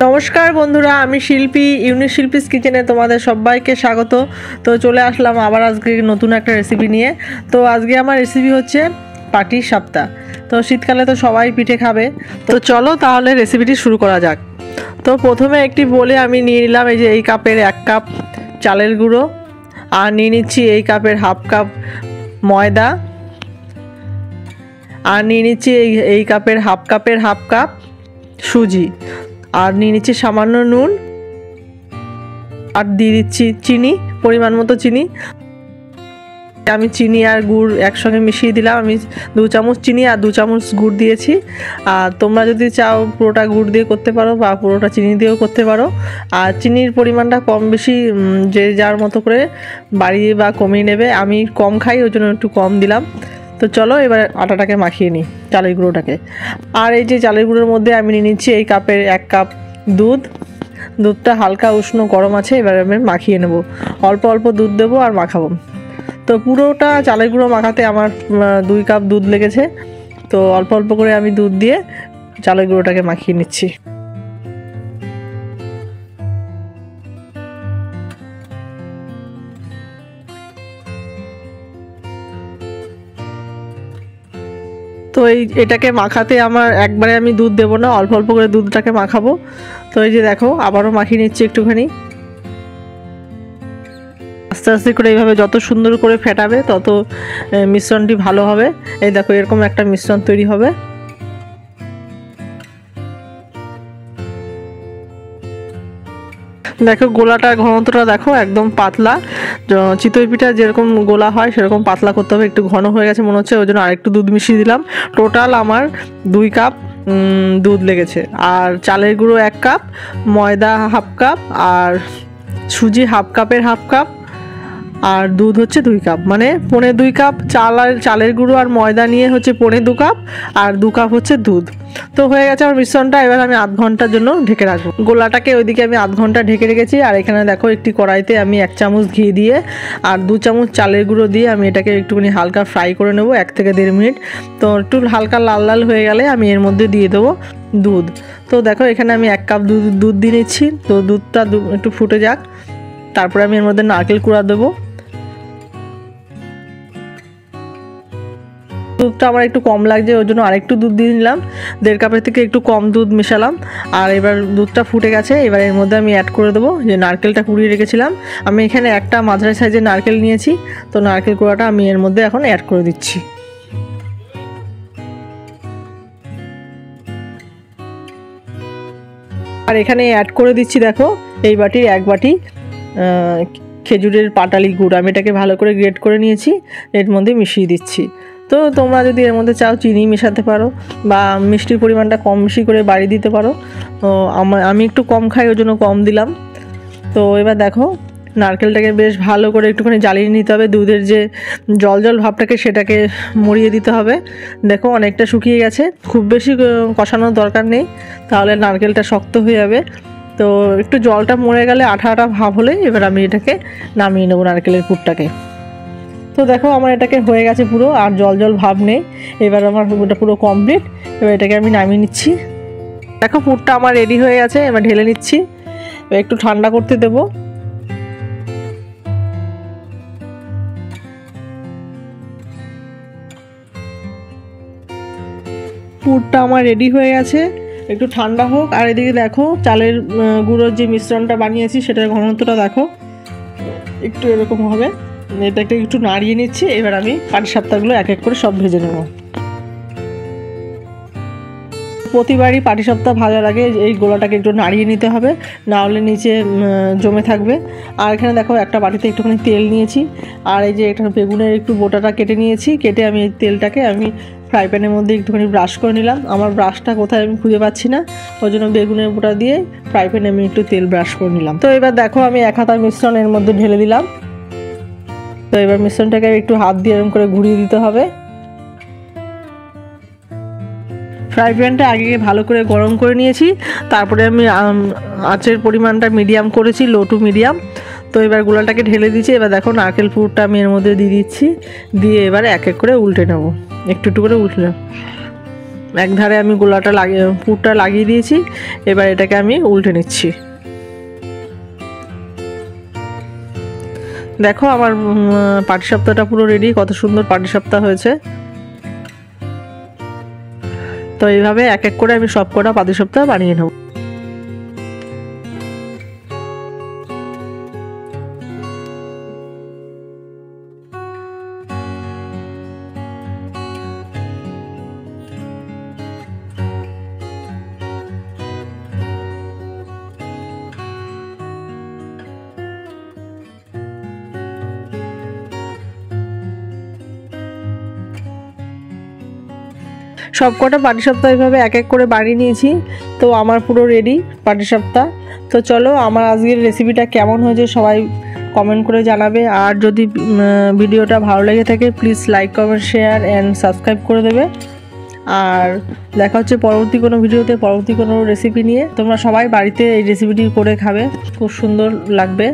নমস্কার বন্ধুরা, আমি শিল্পী, ইউনিক শিল্পীস কিচেনে তোমাদের সবাইকে স্বাগত। তো চলে আসলাম আবার আজকে নতুন একটা রেসিপি নিয়ে। তো আজকে আমার রেসিপি হচ্ছে পাটিসাপটা। তো শীতকালে তো সবাই পিঠে খাবে, তো চলো তাহলে রেসিপিটি শুরু করা যাক। তো প্রথমে একটি বলে আমি নিয়ে নিলাম এই কাপের 1 কাপ চালের গুঁড়ো, আর নিয়ে নিচ্ছি এই কাপের হাফ কাপ ময়দা, আর নিয়ে নিচ্ছি এই কাপের হাফ কাপ সুজি, আর নিয়ে নিচ্ছি সামান্য নুন, আর দিয়ে দিচ্ছি চিনি, পরিমাণ মতো চিনি। আমি চিনি আর গুড় একসঙ্গে মিশিয়ে দিলাম। আমি 2 চামচ চিনি আর 2 চামচ গুড় দিয়েছি। আর তোমরা যদি চাও পুরোটা গুড় দিয়ে করতে পারো বা পুরোটা চিনি দিয়েও করতে পারো। আর চিনির পরিমাণটা কম বেশি যে যার মতো করে বাড়িয়ে বা কমিয়ে নেবে। আমি কম খাই, ওই জন্য একটু কম দিলাম। তো চলো এবার আটাটাকে মাখিয়ে নিই, চালের গুঁড়োটাকে। আর এই যে চালের গুঁড়োর মধ্যে আমি নিয়ে নিচ্ছি এই কাপের 1 কাপ দুধটা হালকা উষ্ণ গরম আছে, এবার আমি মাখিয়ে নেব। অল্প অল্প দুধ দেবো আর মাখাবো। তো পুরোটা চালের গুঁড়ো মাখাতে আমার 2 কাপ দুধ লেগেছে। তো অল্প অল্প করে আমি দুধ দিয়ে চালের গুঁড়োটাকে মাখিয়ে নিচ্ছি। তো এটাকে মাখাতে আমার একবারে আমি দুধ দেবো না, অল্প অল্প করে দুধটাকে মাখাবো। তো এই যে দেখো আবারও মাখিয়ে নিচ্ছি একটুখানি। আস্তে আস্তে করে এইভাবে যত সুন্দর করে ফেটাবে তত মিশ্রণটি ভালো হবে। এই দেখো এরকম একটা মিশ্রণ তৈরি হবে। দেখো গোলাটার ঘনত্বটা দেখো, একদম পাতলা। চিতই পিঠা যেরকম গোলা হয় সেরকম পাতলা করতে হবে। একটু ঘন হয়ে গেছে মনে হচ্ছে, ওই জন্য আরেকটু দুধ মিশিয়ে দিলাম। টোটাল আমার 2 কাপ দুধ লেগেছে। আর চালের গুঁড়ো 1 কাপ, ময়দা হাফ কাপ, আর সুজি হাফ কাপ, আর দুধ হচ্ছে 2 কাপ, মানে 2.25 কাপ চালের গুঁড়ো আর ময়দা নিয়ে হচ্ছে 2.25 কাপ, আর 2 কাপ হচ্ছে দুধ। তো হয়ে গেছে আমার মিশ্রণটা। এবার আমি আধ ঘন্টার জন্য ঢেকে রাখবো গোলাটাকে। ওইদিকে আমি আধ ঘন্টা ঢেকে রেখেছি। আর এখানে দেখো একটি কড়াইতে আমি 1 চামচ ঘি দিয়ে আর 2 চামচ চালের গুঁড়ো দিয়ে আমি এটাকে একটুখানি হালকা ফ্রাই করে নেবো 1 থেকে 1.5 মিনিট। তো একটু হালকা লাল লাল হয়ে গেলে আমি এর মধ্যে দিয়ে দেবো দুধ। তো দেখো এখানে আমি 1 কাপ দুধ দিয়ে নিচ্ছি। তো দুধটা একটু ফুটে যাক, তারপরে আমি এর মধ্যে নারকেল কুড়া দেবো। দুধটা আমার একটু কম লাগছে, ওই জন্য আরেকটু দুধ দিয়ে নিলাম। 1.5 কাপের থেকে একটু কম দুধ মেশালাম। আর এবার দুধটা ফুটে গেছে, এবার এর মধ্যে আমি অ্যাড করে দেবো যে নারকেলটা কুড়িয়ে রেখেছিলাম। আমি এখানে একটা মাঝারি সাইজের নারকেল নিয়েছি। তো নারকেল কুড়াটা আমি এর মধ্যে এখন অ্যাড করে দিচ্ছি। আর এখানে অ্যাড করে দিচ্ছি দেখো এই বাটির 1 বাটি খেজুরের পাটালি গুড়। আমি এটাকে ভালো করে গ্রেট করে নিয়েছি, এর মধ্যে মিশিয়ে দিচ্ছি। তো তোমরা যদি এর মধ্যে চাও চিনি মেশাতে পারো বা মিষ্টির পরিমাণটা কম বেশি করে বাড়িয়ে দিতে পারো। তো আমি একটু কম খাই, ওই জন্য কম দিলাম। তো এবার দেখো নারকেলটাকে বেশ ভালো করে একটুখানি জ্বালিয়ে নিতে হবে। দুধের যে জল ভাবটাকে সেটাকে মরিয়ে দিতে হবে। দেখো অনেকটা শুকিয়ে গেছে, খুব বেশি কষানোর দরকার নেই, তাহলে নারকেলটা শক্ত হয়ে যাবে। তো একটু জলটা মরে গেলে আঠা আঠা ভাব হলে এবার আমি এটাকে নামিয়ে নেবো নারকেলের পুরটাকে। তো দেখো আমার এটাকে হয়ে গেছে পুরো, আর জল ভাব নেই। এবার আমার ওটা পুরো কমপ্লিট। এবার এটাকে আমি নামিয়ে নিচ্ছি। দেখো পুরটা আমার রেডি হয়ে গেছে, এবার ঢেলে নিচ্ছি। এবার একটু ঠান্ডা করতে দেবো। পুরটা আমার রেডি হয়ে গেছে, একটু ঠান্ডা হোক। আর এদিকে দেখো চালের গুঁড়োর যে মিশ্রণটা বানিয়েছি সেটার ঘনত্বটা দেখো একটু এরকম হবে। এটাকে একটু নাড়িয়ে নিচ্ছি। এবার আমি পাটিসাপটাগুলো 1 এক করে সব ভেজে নেব। প্রতিবারই পাটিসাপটা ভাজার আগে এই গোলাটাকে একটু নাড়িয়ে নিতে হবে, না হলে নিচে জমে থাকবে। আর এখানে দেখো একটা বাটিতে একটুখানি তেল নিয়েছি। আর এই যে এখানে বেগুনের একটু বোটাটা কেটে নিয়েছি। কেটে আমি এই তেলটাকে আমি ফ্রাই প্যানের মধ্যে একটুখানি ব্রাশ করে নিলাম। আমার ব্রাশটা কোথায় আমি খুঁজে পাচ্ছি না, ওই জন্য বেগুনের বোটা দিয়ে ফ্রাই প্যানে আমি একটু তেল ব্রাশ করে নিলাম। তো এবার দেখো আমি 1 হাতা মিশ্রণ এর মধ্যে ঢেলে দিলাম। তো এবার মিশ্রণটাকে একটু হাত দিয়ে এরকম করে ঘুরিয়ে দিতে হবে। ফ্রাই প্যানটা আগে ভালো করে গরম করে নিয়েছি, তারপরে আমি আঁচের পরিমাণটা মিডিয়াম করেছি, লো টু মিডিয়াম। তো এবার গোলাটাকে ঢেলে দিচ্ছি। এবার দেখো নারকেল পুরটা আমি এর মধ্যে দিয়ে দিচ্ছি, দিয়ে এবারে 1 এক করে উল্টে নেব, একটু একটু করে উল্টে নেব। এক ধারে আমি গোলাটা পুরটা লাগিয়ে দিয়েছি। এবার এটাকে আমি উল্টে নিচ্ছি। দেখো আমার পাটিসাপটাটা পুরো রেডি, কত সুন্দর পাটিসাপটা হয়েছে। তো এইভাবে এক এক করে আমি সব কটা পাটিসাপটা বানিয়ে নেব। সব কটা পাটিসাপটা এইভাবে এক এক করে বানিয়ে নিয়েছি। তো আমার পুরো রেডি পাটিসাপটা। তো চলো, আমার আজকের রেসিপিটা কেমন হয়েছে সবাই কমেন্ট করে জানাবে। আর যদি ভিডিওটা ভালো লেগে থাকে please like, comment, share and subscribe করে দেবে। আর দেখা হচ্ছে পরবর্তী কোনো ভিডিওতে, পরবর্তী কোনো রেসিপি নিয়ে। তোমরা সবাই বাড়িতে এই রেসিপিটি করে খাবে, খুব সুন্দর লাগবে।